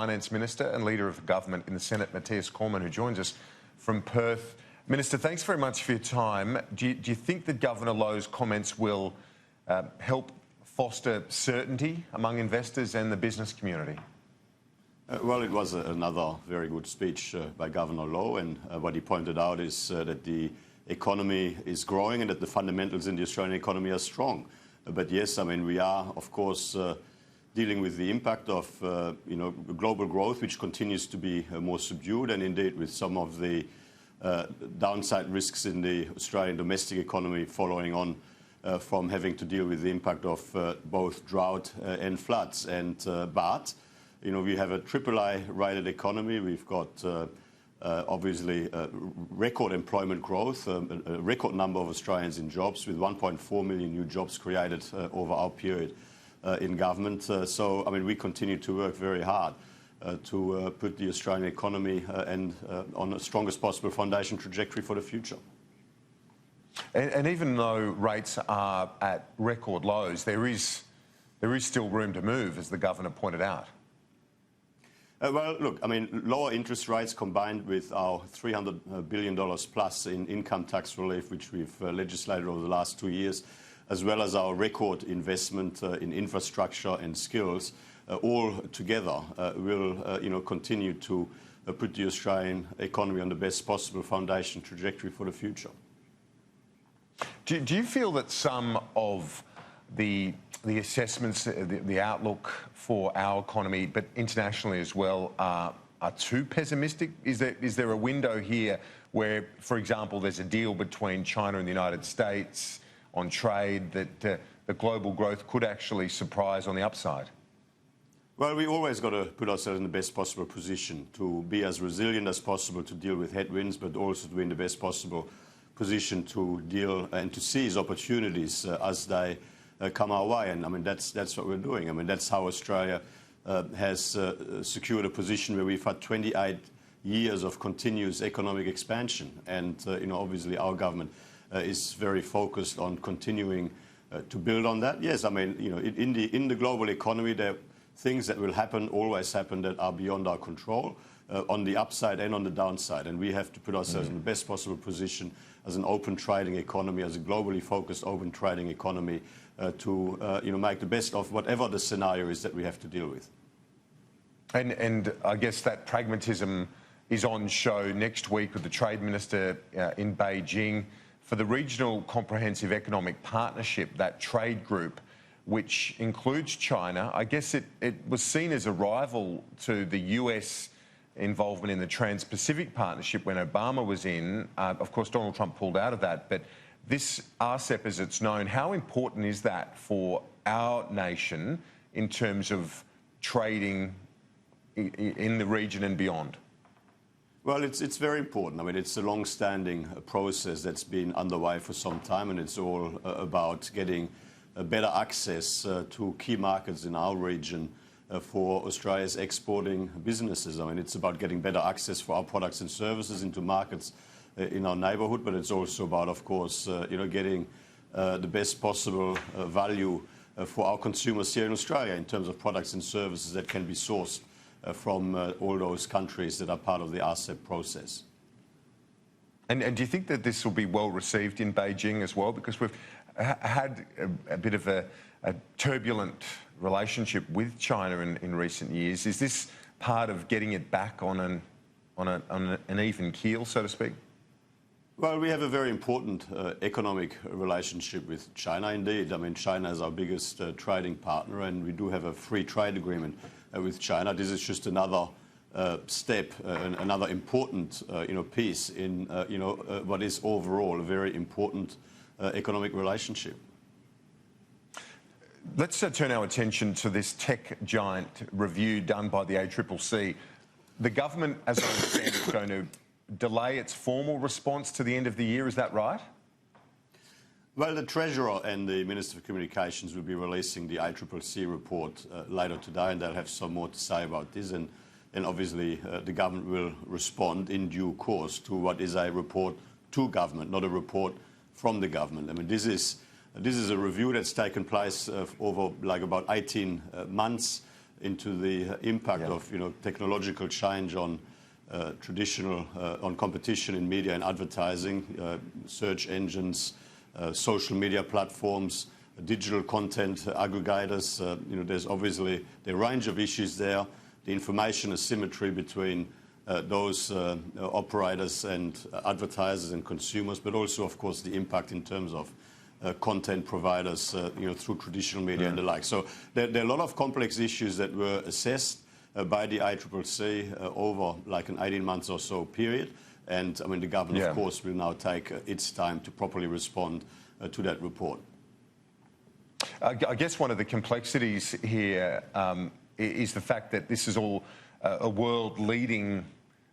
Finance Minister and Leader of the Government in the Senate, Matthias Cormann, who joins us from Perth. Minister, thanks very much for your time. Do you think that Governor Lowe's comments will help foster certainty among investors and the business community? Well, it was another very good speech by Governor Lowe, and what he pointed out is that the economy is growing and that the fundamentals in the Australian economy are strong. But yes, I mean, we are, of course, dealing with the impact of global growth, which continues to be more subdued, and indeed with some of the downside risks in the Australian domestic economy following on from having to deal with the impact of both drought and floods. But we have a AAA rated economy. We've got obviously record employment growth, a record number of Australians in jobs, with 1.4 million new jobs created over our period in government. So, I mean, we continue to work very hard to put the Australian economy on the strongest possible foundation trajectory for the future. And even though rates are at record lows, there is still room to move, as the Governor pointed out. Well, look, I mean, lower interest rates combined with our $300 billion plus in income tax relief, which we've legislated over the last 2 years, as well as our record investment in infrastructure and skills, all together will continue to put the Australian economy on the best possible foundation trajectory for the future. Do you feel that some of the assessments, the outlook for our economy, but internationally as well, are too pessimistic? Is there a window here where, for example, there's a deal between China and the United States on trade that the global growth could actually surprise on the upside? Well, we always got to put ourselves in the best possible position to be as resilient as possible to deal with headwinds, but also to be in the best possible position to deal and to seize opportunities as they come our way. And I mean, that's what we're doing. I mean, that's how Australia has secured a position where we've had 28 years of continuous economic expansion. And, obviously our government is very focused on continuing to build on that. Yes, I mean, in the global economy, there are things that will happen, always happen, that are beyond our control, on the upside and on the downside. And we have to put ourselves in the best possible position as an open trading economy, as a globally focused open trading economy, to make the best of whatever the scenario is that we have to deal with. And I guess that pragmatism is on show next week with the Trade Minister in Beijing for the Regional Comprehensive Economic Partnership, that trade group, which includes China. I guess it was seen as a rival to the US involvement in the Trans-Pacific Partnership when Obama was in. Of course, Donald Trump pulled out of that, but this RCEP, as it's known, how important is that for our nation in terms of trading in the region and beyond? Well, it's very important. I mean, it's a long-standing process that's been underway for some time, and it's all about getting better access to key markets in our region for Australia's exporting businesses. I mean, it's about getting better access for our products and services into markets in our neighbourhood, but it's also about, of course, getting the best possible value for our consumers here in Australia in terms of products and services that can be sourced from all those countries that are part of the RCEP process. And do you think that this will be well received in Beijing as well? Because we've had a bit of a turbulent relationship with China in recent years. Is this part of getting it back on an even keel, so to speak? Well, we have a very important economic relationship with China, indeed. I mean, China is our biggest trading partner, and we do have a free trade agreement with China. This is just another step, another important piece in what is overall a very important economic relationship. Let's turn our attention to this tech giant review done by the ACCC. The government, as I understand, is going to delay its formal response to the end of the year. Is that right? Well, the Treasurer and the Minister for Communications will be releasing the ACCC report later today, and they'll have some more to say about this. And obviously the government will respond in due course to what is a report to government, not a report from the government. I mean, this is a review that's taken place over about 18 months. into the impact of technological change on traditional on competition in media and advertising, search engines, social media platforms, digital content aggregators. There's obviously the range of issues there, the information asymmetry between those operators and advertisers and consumers, but also, of course, the impact in terms of content providers, through traditional media and the like. So there are a lot of complex issues that were assessed by the ICCC over like an 18 months or so period. And I mean, the government, of course, will now take its time to properly respond to that report. I guess one of the complexities here is the fact that this is all a world-leading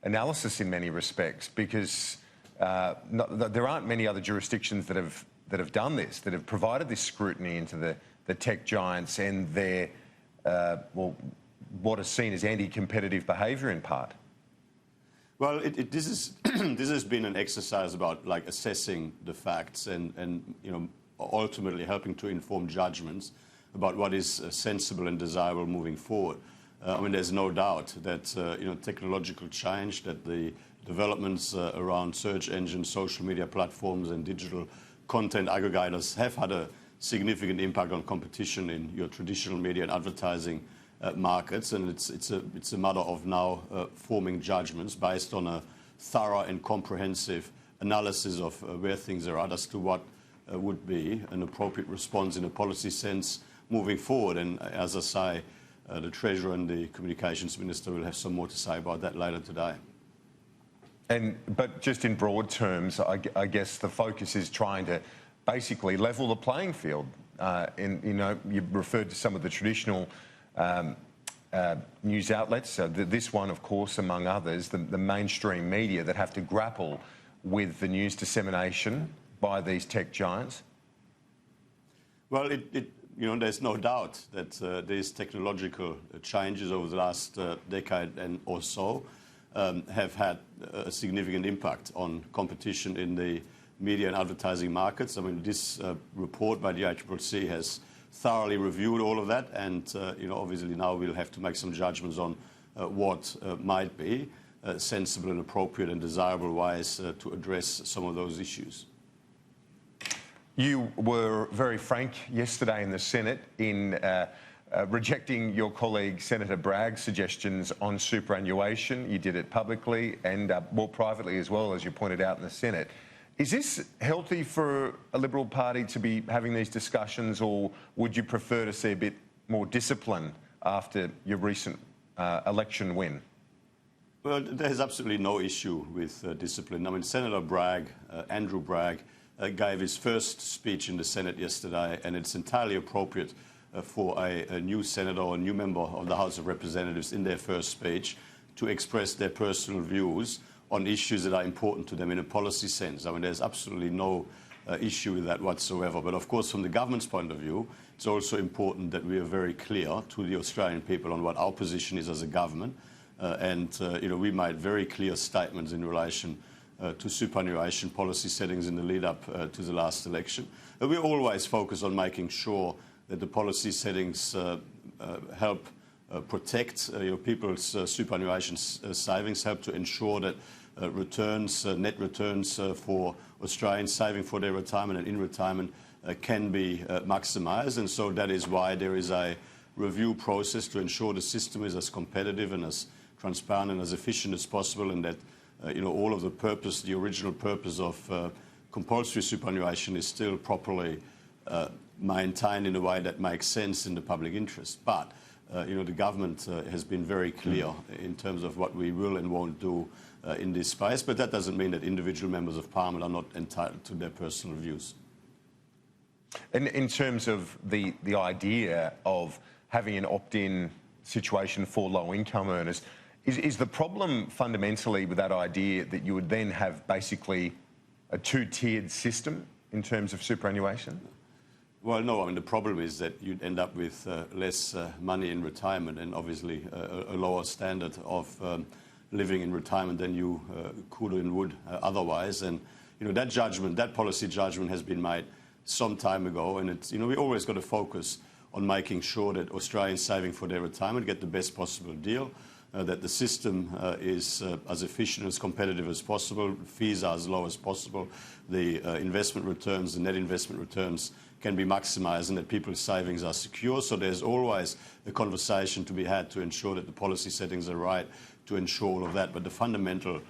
analysis in many respects, because there aren't many other jurisdictions that have done this, that have provided this scrutiny into the tech giants and their what is seen as anti-competitive behaviour in part. Well, this has been an exercise about like assessing the facts and ultimately helping to inform judgments about what is sensible and desirable moving forward. I mean, there's no doubt that technological change, that the developments around search engines, social media platforms, and digital content aggregators have had a significant impact on competition in your traditional media and advertising markets, and it's a matter of now forming judgments based on a thorough and comprehensive analysis of where things are at as to what would be an appropriate response in a policy sense moving forward. And as I say, the Treasurer and the Communications Minister will have some more to say about that later today. But just in broad terms, I guess the focus is trying to basically level the playing field. You referred to some of the traditional news outlets, this one, of course, among others, the mainstream media that have to grapple with the news dissemination by these tech giants? Well, there's no doubt that these technological changes over the last decade and or so have had a significant impact on competition in the media and advertising markets. I mean, this report by the ICCC has thoroughly reviewed all of that, and obviously now we'll have to make some judgments on what might be sensible and appropriate and desirable ways to address some of those issues. You were very frank yesterday in the Senate in rejecting your colleague Senator Bragg's suggestions on superannuation. You did it publicly and more privately as well, as you pointed out in the Senate. Is this healthy for a Liberal Party to be having these discussions, or would you prefer to see a bit more discipline after your recent election win? Well, there's absolutely no issue with discipline. I mean, Senator Bragg, Andrew Bragg, gave his first speech in the Senate yesterday, and it's entirely appropriate for a new senator or a new member of the House of Representatives in their first speech to express their personal views on issues that are important to them in a policy sense. I mean, there's absolutely no issue with that whatsoever. But of course, from the government's point of view, it's also important that we are very clear to the Australian people on what our position is as a government. We made very clear statements in relation to superannuation policy settings in the lead-up to the last election. We always focus on making sure that the policy settings help protect people's superannuation savings, help to ensure that net returns for Australians saving for their retirement and in retirement can be maximised. And so that is why there is a review process to ensure the system is as competitive and as transparent and as efficient as possible, and that all of the original purpose of compulsory superannuation is still properly maintained in a way that makes sense in the public interest. But the government has been very clear in terms of what we will and won't do in this space, but that doesn't mean that individual members of Parliament are not entitled to their personal views. And in terms of the idea of having an opt-in situation for low-income earners, is the problem fundamentally with that idea that you would then have basically a two-tiered system in terms of superannuation? Well, no. I mean, the problem is that you'd end up with less money in retirement and obviously a lower standard of living in retirement than you could and would otherwise. And that policy judgment has been made some time ago, and it's we always got to focus on making sure that Australians saving for their retirement get the best possible deal, that the system is as efficient, as competitive as possible, fees are as low as possible, the investment returns, the net investment returns can be maximised, and that people's savings are secure. So there's always a conversation to be had to ensure that the policy settings are right, to ensure all of that. But the fundamental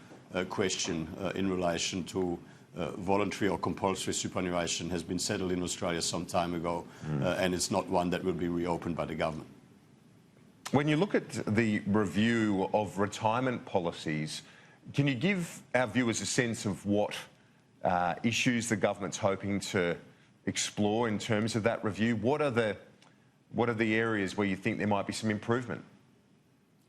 question in relation to voluntary or compulsory superannuation has been settled in Australia some time ago, and it's not one that will be reopened by the government. When you look at the review of retirement policies, can you give our viewers a sense of what issues the government's hoping to explore in terms of that review? What are the areas where you think there might be some improvement?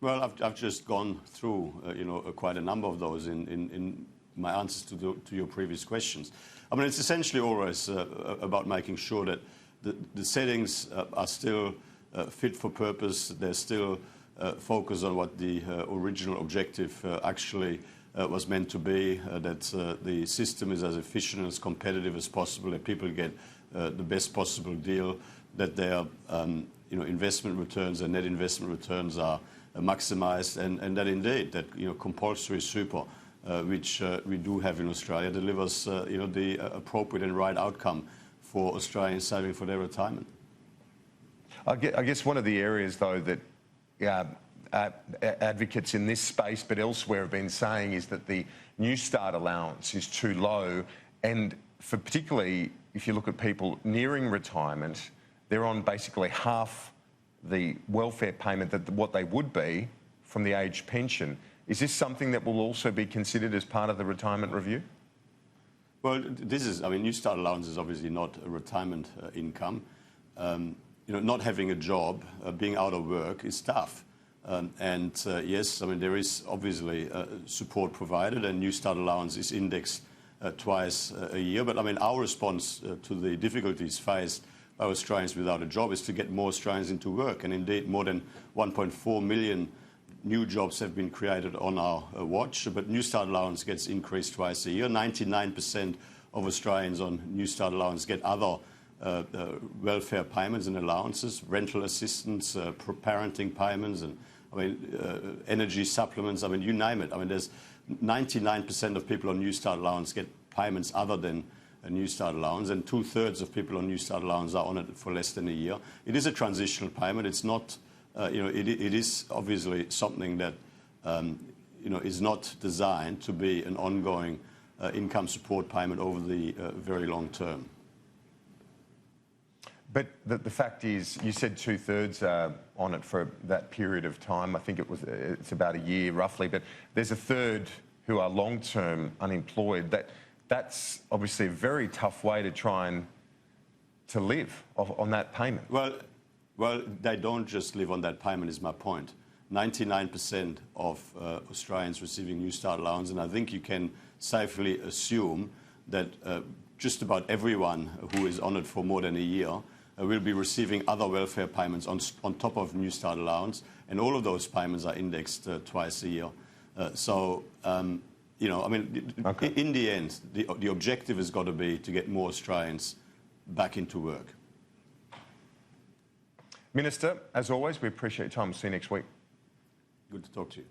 Well, I've just gone through quite a number of those in my answers to your previous questions. I mean, it's essentially always about making sure that the settings are still fit for purpose. There's still focus on what the original objective actually was meant to be, that the system is as efficient and as competitive as possible, that people get the best possible deal, that their investment returns and net investment returns are maximised, and that indeed that compulsory super, which we do have in Australia, delivers the appropriate and right outcome for Australians saving for their retirement. I guess one of the areas, though, that advocates in this space but elsewhere have been saying is that the Newstart allowance is too low, and for particularly if you look at people nearing retirement, they're on basically half the welfare payment that what they would be from the age pension. Is this something that will also be considered as part of the retirement review? Well, Newstart allowance is obviously not a retirement income. Not having a job, being out of work is tough. Yes, there is obviously support provided, and Newstart allowance is indexed twice a year. But our response to the difficulties faced by Australians without a job is to get more Australians into work. And indeed, more than 1.4 million new jobs have been created on our watch. But Newstart allowance gets increased twice a year. 99% of Australians on Newstart allowance get other welfare payments and allowances, rental assistance, parenting payments, and energy supplements. You name it. There's 99% of people on Newstart allowance get payments other than a Newstart allowance, and 2/3 of people on Newstart allowance are on it for less than a year. It is a transitional payment. It's not, it is obviously something that is not designed to be an ongoing income support payment over the very long term. But the fact is, you said 2/3 are on it for that period of time. I think it's about a year roughly, but there's a third who are long-term unemployed. That's obviously a very tough way to try and to live on that payment. Well, they don't just live on that payment, is my point. 99% of Australians receiving Newstart allowance, and I think you can safely assume that just about everyone who is on it for more than a year will be receiving other welfare payments on top of Newstart allowance, and all of those payments are indexed twice a year. Okay. In the end, the objective has got to be to get more Australians back into work. Minister, as always, we appreciate your time. We'll see you next week. Good to talk to you.